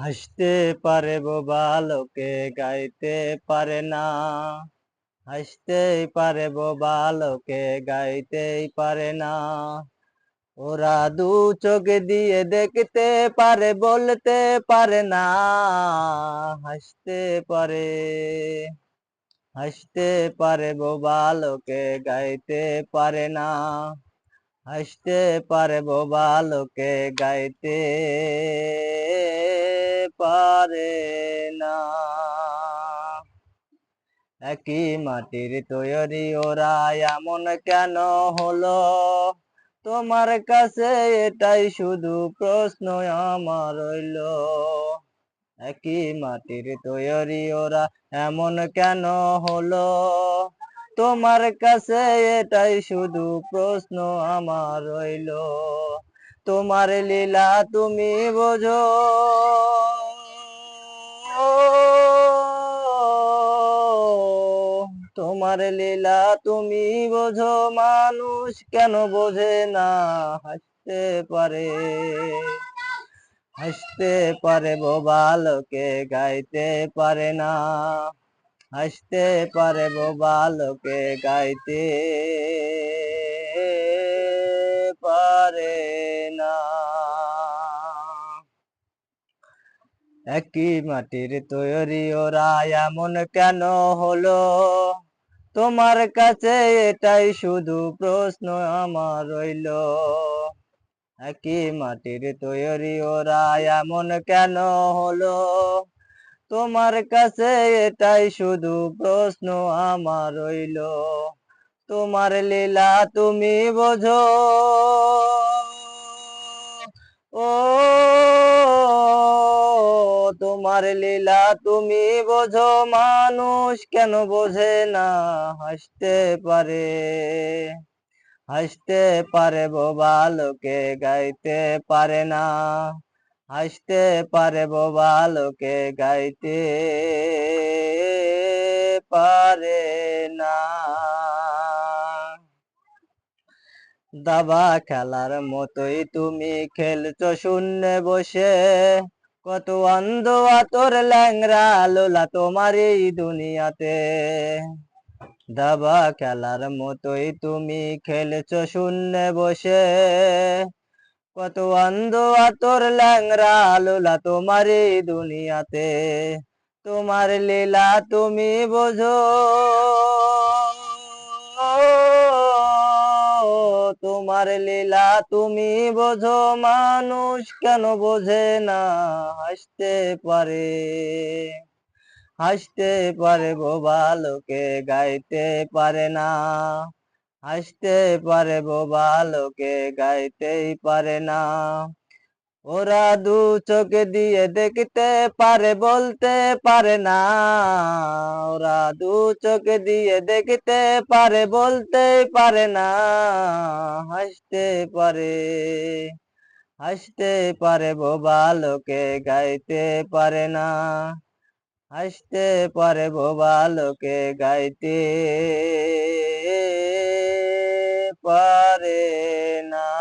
হাসতে পারে বোবা লোকে গাইতে পারে না। হাসতেই পারে বোবা লোকে গাইতেই পারে না। ওরা দু চোখ দিয়ে দেখতে পারে বলতে পারে না। হাসতে পারে হাসতে পারে বোবা লোকে গাইতে পারে না। হাসতে পারে বোবা লোকে গাইতে পারে না। একই মাটির তৈরি ওরা এমন কেন হলো? তোমার কাছে এটাই শুধু প্রশ্ন আমার রইল। একই মাটির তৈরি ওরা এমন কেন হলো? তোমার কাছে এটাই শুধু প্রশ্ন আমার রইল। তোমার লীলা তুমি বোঝো, তোমার লীলা তুমি বোঝো, মানুষ কেন বোঝে না? হাসতে পারে হাসতে পারে বোবা লোকে গাইতে পারে না। হাসতে পারে বোবা লোকে গাইতে পারে না। একই মাটির তৈরি ওরা এমন কেন হলো? তোমার কাছে এটাই শুধু প্রশ্ন আমার রইল। একই মাটির তৈরি ওরা এমন কেন হলো? তোমার কাছে এটাই শুধু প্রশ্ন আমার রইল। তোমার লীলা তুমি বোঝো, ও তোমার লীলা তুমি বোঝো, মানুষ কেন বোঝে না? হাসতে পারে হাসতে পারে বোবা লোকে গাইতে পারে না। হাসতে পারে বোবা লোকে গাইতে পারে না। দাবা খেলার মতোই তুমি খেলছো শূন্যে বসে। কত অন্ধ আতর ল্যাংরা লোলা তোমার এই দুনিয়াতে। দাবা খেলার মতোই তুমি খেলছো শূন্যে বসে। কত অন্ধ আতর ল্যাংরা লোলা তোমার এই দুনিয়াতে। তোমার লীলা তুমি বোঝো, তোমার লীলা তুমি বোঝো, মানুষ কেন বোঝে না? হাসতে পারে হাসতে পারে বোবা লোকে গাইতে পারে না। হাসতে পারে বোবা লোকে গাইতেই পারে না। ওরা দু চোখ দিয়ে দেখতে পারে বলতে পারে না। ওরা দু চোখ দিয়ে দেখতে পারে বলতে পারে না। হাসতে পারে হাসতে পারে বোবা লোকে গাইতে পারে না। হাসতে পারে বোবা লোকে গাইতে পারে না।